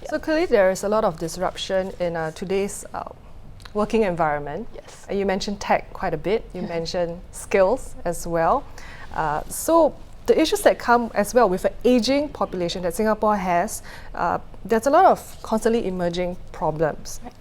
So clearly there is a lot of disruption in today's working environment. Yes. You mentioned tech quite a bit. You mentioned skills as well. So the issues that come as well with an aging population that Singapore has, there's a lot of constantly emerging problems. Right.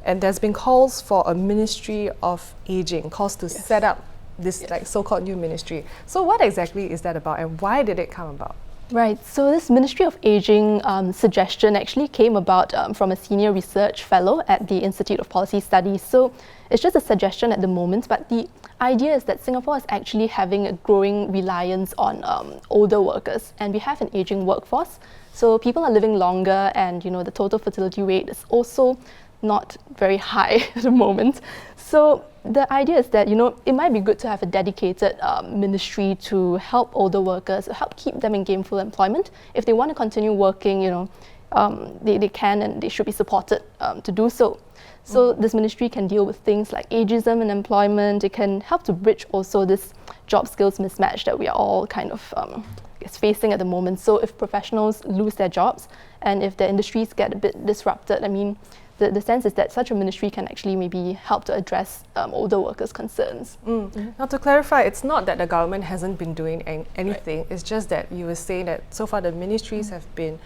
And there's been calls for a ministry of aging, calls to set up this like so-called new ministry. So what exactly is that about and why did it come about? Right, so this Ministry of Aging suggestion actually came about from a senior research fellow at the Institute of Policy Studies. So it's just a suggestion at the moment, but the idea is that Singapore is actually having a growing reliance on older workers, and we have an aging workforce. So people are living longer, and the total fertility rate is also not very high at the moment. So the idea is that it might be good to have a dedicated ministry to help older workers, help keep them in gainful employment. If they want to continue working, they can and they should be supported to do so. So this ministry can deal with things like ageism and employment. It can help to bridge also this job skills mismatch that we are all kind of facing at the moment. So if professionals lose their jobs and if the industries get a bit disrupted, the sense is that such a ministry can actually maybe help to address older workers' concerns. Now to clarify, it's not that the government hasn't been doing anything, it's just that you were saying that so far the ministries have been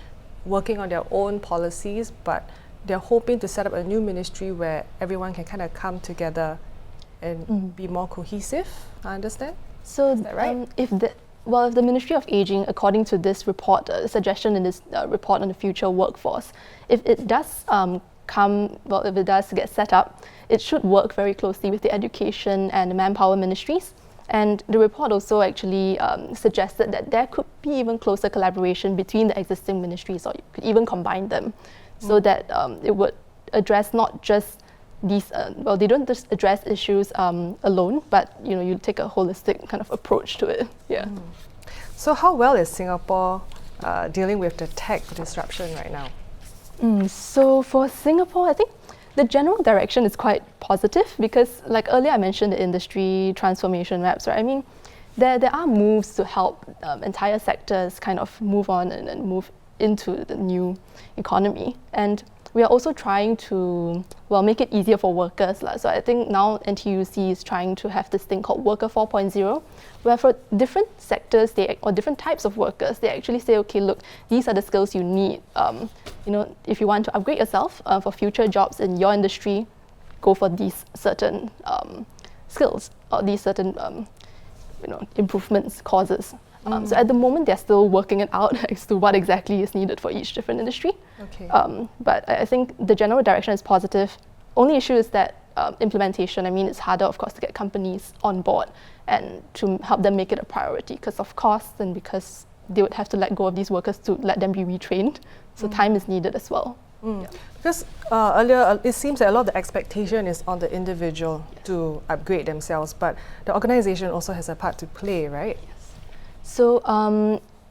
working on their own policies, but they're hoping to set up a new ministry where everyone can kind of come together and be more cohesive, I understand? So is that right? If the Ministry of Aging, according to this report, suggestion in this report on the future workforce, if it does if it does get set up, it should work very closely with the education and the manpower ministries. And the report also actually suggested that there could be even closer collaboration between the existing ministries, or you could even combine them, so that it would address not just these, they don't just address issues alone, but you take a holistic kind of approach to it. Yeah. So how well is Singapore dealing with the tech disruption right now? So for Singapore, I think the general direction is quite positive because, like earlier I mentioned, the industry transformation maps, right? There are moves to help entire sectors kind of move on and move into the new economy. And we are also trying to, make it easier for workers. So I think now NTUC is trying to have this thing called Worker 4.0, where for different sectors or different types of workers, they actually say, okay, look, these are the skills you need. If you want to upgrade yourself for future jobs in your industry, go for these certain skills or these certain improvements, causes. So at the moment, they're still working it out as to what exactly is needed for each different industry. Okay. But I think the general direction is positive. Only issue is that implementation. It's harder, of course, to get companies on board and to help them make it a priority because of costs and because they would have to let go of these workers to let them be retrained. So time is needed as well. Yeah. Because earlier, it seems that a lot of the expectation is on the individual to upgrade themselves, but the organisation also has a part to play, right? So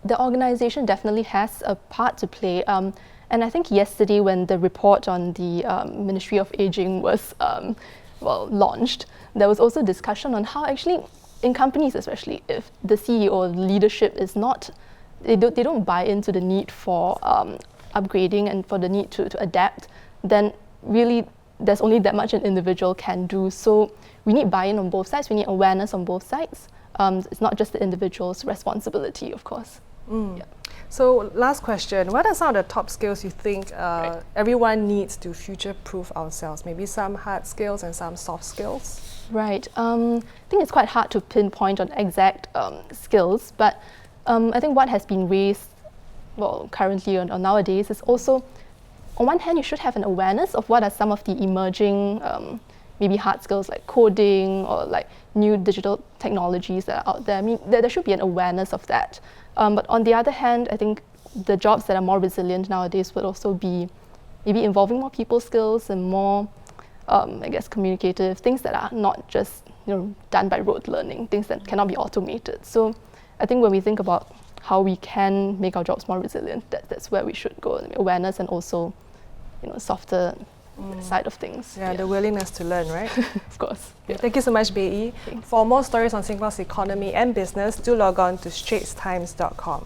the organisation definitely has a part to play. And I think yesterday when the report on the Ministry of Aging was launched, there was also discussion on how actually in companies especially, if the CEO leadership is not, they don't buy into the need for upgrading and for the need to adapt, then really there's only that much an individual can do. So we need buy-in on both sides, we need awareness on both sides. It's not just the individual's responsibility, of course. Yeah. So last question, what are some of the top skills you think everyone needs to future-proof ourselves? Maybe some hard skills and some soft skills? Right. I think it's quite hard to pinpoint on exact skills, but I think what has been raised, currently or nowadays is also, on one hand, you should have an awareness of what are some of the emerging maybe hard skills like coding or like new digital technologies that are out there. There should be an awareness of that. But on the other hand, I think the jobs that are more resilient nowadays would also be maybe involving more people skills and more, communicative, things that are not just done by rote learning, things that cannot be automated. So I think when we think about how we can make our jobs more resilient, that's where we should go. Awareness and also, softer side of things. Yeah, the willingness to learn, right? Of course. Yeah. Thank you so much, Bei Yi. For more stories on Singapore's economy and business, do log on to straitstimes.com.